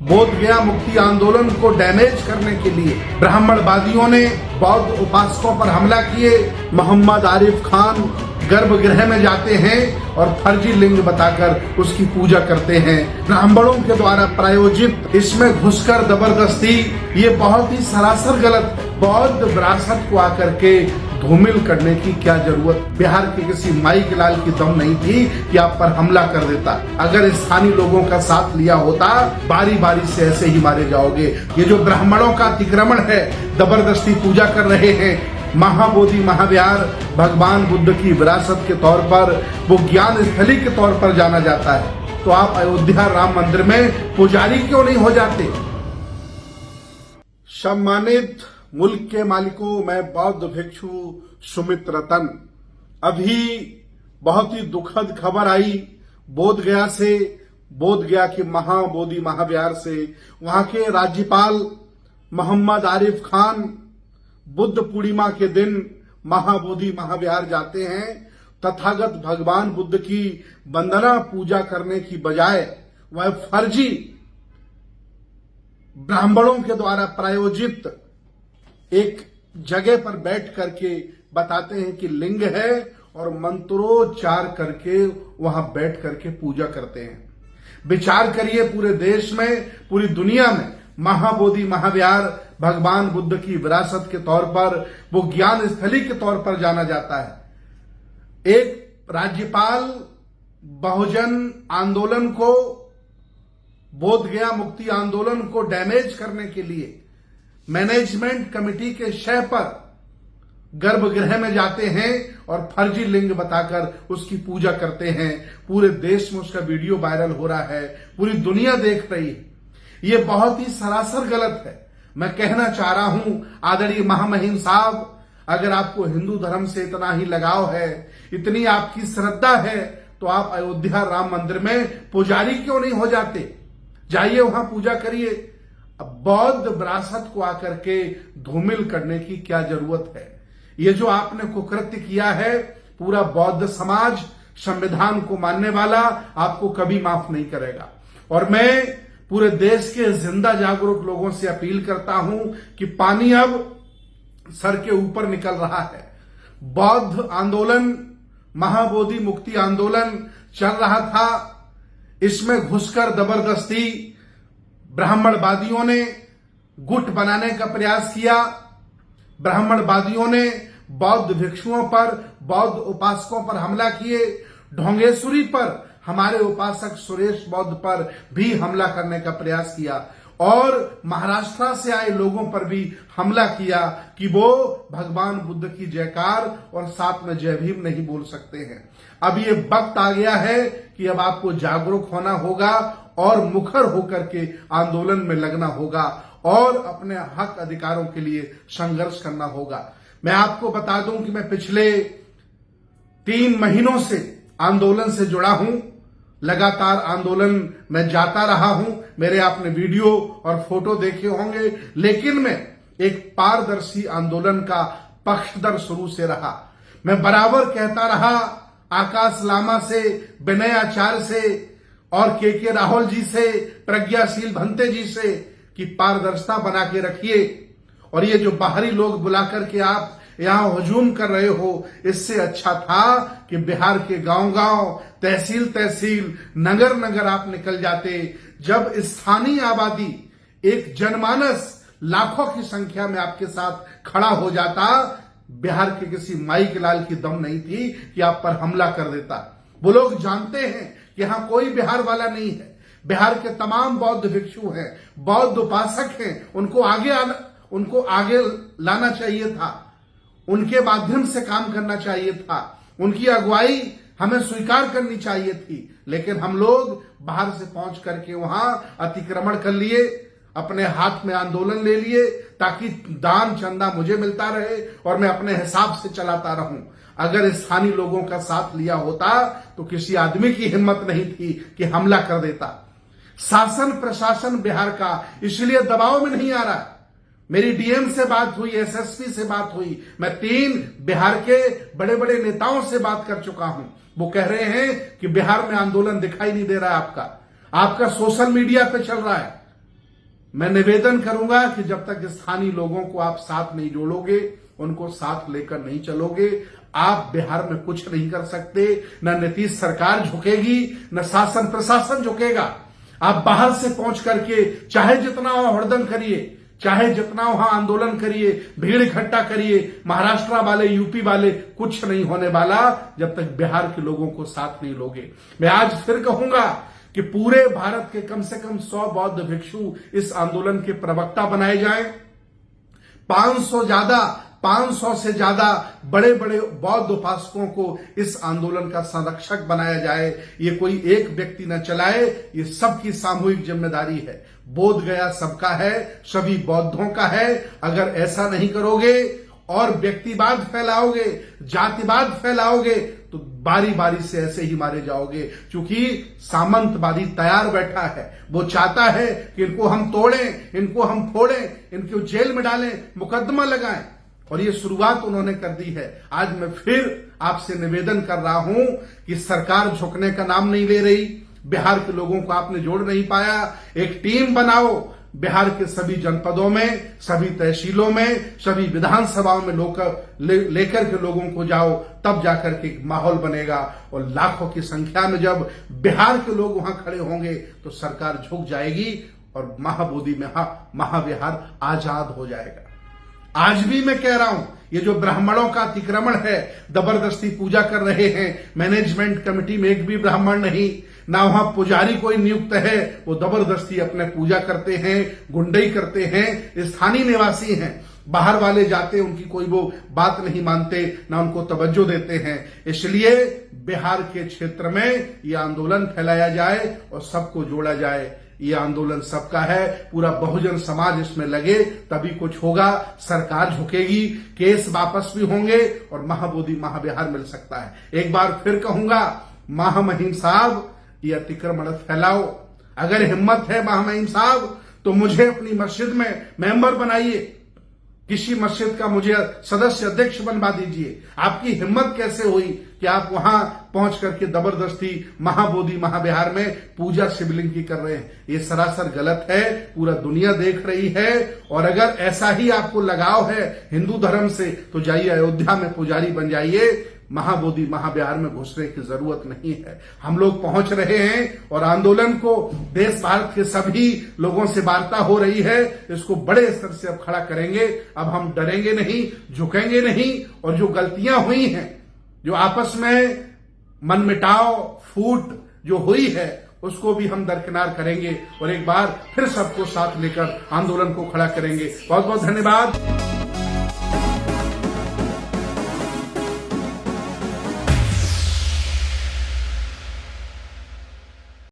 बोध गया मुक्ति आंदोलन को डैमेज करने के लिए ब्राह्मणवादियों ने बौद्ध उपासकों पर हमला किए। मोहम्मद आरिफ खान गर्भगृह में जाते हैं और फर्जी लिंग बताकर उसकी पूजा करते हैं। ब्राह्मणों के द्वारा प्रायोजित इसमें घुसकर जबरदस्ती, ये बहुत ही सरासर गलत। बौद्ध विरासत को आकर के धूमिल करने की क्या जरूरत। बिहार के किसी माइक लाल की दम नहीं थी कि आप पर हमला कर देता। अगर स्थानीय लोगों का साथ लिया होता, बारी बारी से ऐसे ही मारे जाओगे। ये जो ब्राह्मणों का अतिक्रमण है, जबरदस्ती पूजा कर रहे हैं। महाबोधि महाविहार भगवान बुद्ध की विरासत के तौर पर, वो ज्ञान स्थली के तौर पर जाना जाता है। तो आप अयोध्या राम मंदिर में पुजारी क्यों नहीं हो जाते। सम्मानित मुल्क के मालिकों, मैं बौद्ध भिक्षु सुमित रतन। अभी बहुत ही दुखद खबर आई बोध गया से, बोध गया की महाबोधि महाविहार से। वहां के राज्यपाल मोहम्मद आरिफ खान बुद्ध पूर्णिमा के दिन महाबोधि महाविहार जाते हैं। तथागत भगवान बुद्ध की वंदना पूजा करने की बजाय वह फर्जी ब्राह्मणों के द्वारा प्रायोजित एक जगह पर बैठ करके बताते हैं कि लिंग है और मंत्रोच्चार करके वहां बैठ करके पूजा करते हैं। विचार करिए, पूरे देश में, पूरी दुनिया में महाबोधि महाविहार भगवान बुद्ध की विरासत के तौर पर, वो ज्ञान स्थली के तौर पर जाना जाता है। एक राज्यपाल बहुजन आंदोलन को, बोध गया मुक्ति आंदोलन को डैमेज करने के लिए मैनेजमेंट कमेटी के शह पर गर्भगृह में जाते हैं और फर्जी लिंग बताकर उसकी पूजा करते हैं। पूरे देश में उसका वीडियो वायरल हो रहा है, पूरी दुनिया देख रही है। ये बहुत ही सरासर गलत है। मैं कहना चाह रहा हूं आदरणीय महामहिम साहब, अगर आपको हिंदू धर्म से इतना ही लगाव है, इतनी आपकी श्रद्धा है, तो आप अयोध्या राम मंदिर में पुजारी क्यों नहीं हो जाते। जाइए वहां पूजा करिए। अब बौद्ध विरासत को आकर के धूमिल करने की क्या जरूरत है। ये जो आपने कुकृत्य किया है, पूरा बौद्ध समाज संविधान को मानने वाला आपको कभी माफ नहीं करेगा। और मैं पूरे देश के जिंदा जागरूक लोगों से अपील करता हूं कि पानी अब सर के ऊपर निकल रहा है। बौद्ध आंदोलन, महाबोधि मुक्ति आंदोलन चल रहा था, इसमें घुसकर जबरदस्ती ब्राह्मणवादियों ने गुट बनाने का प्रयास किया। ब्राह्मणवादियों ने बौद्ध भिक्षुओं पर, बौद्ध उपासकों पर हमला किए। ढोंगेश्वरी पर, हमारे उपासक सुरेश बौद्ध पर भी हमला करने का प्रयास किया और महाराष्ट्र से आए लोगों पर भी हमला किया कि वो भगवान बुद्ध की जयकार और साथ में जय भीम नहीं बोल सकते हैं। अब ये वक्त आ गया है कि अब आपको जागरूक होना होगा और मुखर होकर के आंदोलन में लगना होगा और अपने हक अधिकारों के लिए संघर्ष करना होगा। मैं आपको बता दूं कि मैं पिछले 3 महीनों से आंदोलन से जुड़ा हूं। लगातार आंदोलन में जाता रहा हूं। मेरे आपने वीडियो और फोटो देखे होंगे, लेकिन मैं एक पारदर्शी आंदोलन का पक्षधर शुरू से रहा। मैं बराबर कहता रहा आकाश लामा से, विनय आचार्य से और के राहुल जी से, प्रज्ञाशील भंते जी से कि पारदर्शिता बना के रखिए। और ये जो बाहरी लोग बुलाकर के आप यहां हुजूम कर रहे हो, इससे अच्छा था कि बिहार के गांव-गांव, तहसील-तहसील, नगर-नगर आप निकल जाते। जब स्थानीय आबादी, एक जनमानस लाखों की संख्या में आपके साथ खड़ा हो जाता, बिहार के किसी माइक लाल की दम नहीं थी कि आप पर हमला कर देता। वो लोग जानते हैं कि यहां कोई बिहार वाला नहीं है। बिहार के तमाम बौद्ध भिक्षु हैं, बौद्ध उपासक हैं। उनको आगे लाना चाहिए था, उनके माध्यम से काम करना चाहिए था, उनकी अगुवाई हमें स्वीकार करनी चाहिए थी। लेकिन हम लोग बाहर से पहुंच करके वहां अतिक्रमण कर लिए, अपने हाथ में आंदोलन ले लिए ताकि दान चंदा मुझे मिलता रहे और मैं अपने हिसाब से चलाता रहूं। अगर स्थानीय लोगों का साथ लिया होता तो किसी आदमी की हिम्मत नहीं थी कि हमला कर देता। शासन प्रशासन बिहार का इसलिए दबाव में नहीं आ रहा। मेरी डीएम से बात हुई, एसएसपी से बात हुई, मैं 3 बिहार के बड़े बड़े नेताओं से बात कर चुका हूं। वो कह रहे हैं कि बिहार में आंदोलन दिखाई नहीं दे रहा है आपका सोशल मीडिया पे चल रहा है। मैं निवेदन करूंगा कि जब तक स्थानीय लोगों को आप साथ नहीं जोड़ोगे, उनको साथ लेकर नहीं चलोगे, आप बिहार में कुछ नहीं कर सकते। न नीतीश सरकार झुकेगी, न शासन प्रशासन झुकेगा। आप बाहर से पहुंच करके चाहे जितना हड़दंग करिए, चाहे जितना वहां आंदोलन करिए, भीड़ इकट्ठा करिए, महाराष्ट्र वाले, यूपी वाले, कुछ नहीं होने वाला जब तक बिहार के लोगों को साथ नहीं लोगे। मैं आज फिर कहूंगा कि पूरे भारत के कम से कम 100 बौद्ध भिक्षु इस आंदोलन के प्रवक्ता बनाए जाएं। 500 से ज्यादा बड़े बड़े बौद्ध उपासकों को इस आंदोलन का संरक्षक बनाया जाए। ये कोई एक व्यक्ति न चलाए, ये सबकी सामूहिक जिम्मेदारी है। बोध गया सबका है, सभी बौद्धों का है। अगर ऐसा नहीं करोगे और व्यक्तिवाद फैलाओगे, जातिवाद फैलाओगे, तो बारी बारी से ऐसे ही मारे जाओगे। क्योंकि सामंतवादी तैयार बैठा है, वो चाहता है कि इनको हम तोड़ें, इनको हम फोड़ें, इनको जेल में डालें, मुकदमा लगाएं, और ये शुरुआत उन्होंने कर दी है। आज मैं फिर आपसे निवेदन कर रहा हूं कि सरकार झुकने का नाम नहीं ले रही। बिहार के लोगों को आपने जोड़ नहीं पाया। एक टीम बनाओ, बिहार के सभी जनपदों में, सभी तहसीलों में, सभी विधानसभाओं में लेकर के लोगों को जाओ, तब जाकर के एक माहौल बनेगा। और लाखों की संख्या में जब बिहार के लोग वहां खड़े होंगे तो सरकार झुक जाएगी और महाबोधि में महाविहार आजाद हो जाएगा। आज भी मैं कह रहा हूं, ये जो ब्राह्मणों का अतिक्रमण है, जबरदस्ती पूजा कर रहे हैं, मैनेजमेंट कमेटी में एक भी ब्राह्मण नहीं, ना वहां पुजारी कोई नियुक्त है, वो जबरदस्ती अपने पूजा करते हैं, गुंडई करते हैं। स्थानीय निवासी हैं, बाहर वाले जाते उनकी कोई वो बात नहीं मानते, ना उनको तवज्जो देते हैं। इसलिए बिहार के क्षेत्र में ये आंदोलन फैलाया जाए और सबको जोड़ा जाए। ये आंदोलन सबका है, पूरा बहुजन समाज इसमें लगे, तभी कुछ होगा। सरकार झुकेगी, केस वापस भी होंगे और महाबोधि महाविहार मिल सकता है। एक बार फिर कहूंगा, महामहिम साहब, ये अतिक्रमण फैलाओ। अगर हिम्मत है महामहिम साहब, तो मुझे अपनी मस्जिद में मेंबर बनाइए, किसी मस्जिद का मुझे सदस्य अध्यक्ष बनवा दीजिए। आपकी हिम्मत कैसे हुई कि आप वहां पहुंच करके जबरदस्ती महाबोधि महाविहार में पूजा शिवलिंग की कर रहे हैं? ये सरासर गलत है, पूरा दुनिया देख रही है। और अगर ऐसा ही आपको लगाव है हिंदू धर्म से, तो जाइए अयोध्या में पुजारी बन जाइए। महाबोधि महाविहार में घुसने की जरूरत नहीं है। हम लोग पहुंच रहे हैं और आंदोलन को देश भारत के सभी लोगों से वार्ता हो रही है, इसको बड़े स्तर से अब खड़ा करेंगे। अब हम डरेंगे नहीं, झुकेंगे नहीं, और जो गलतियां हुई हैं, जो आपस में मनमुटाव, फूट जो हुई है, उसको भी हम दरकिनार करेंगे और एक बार फिर सबको साथ लेकर आंदोलन को खड़ा करेंगे। बहुत बहुत धन्यवाद।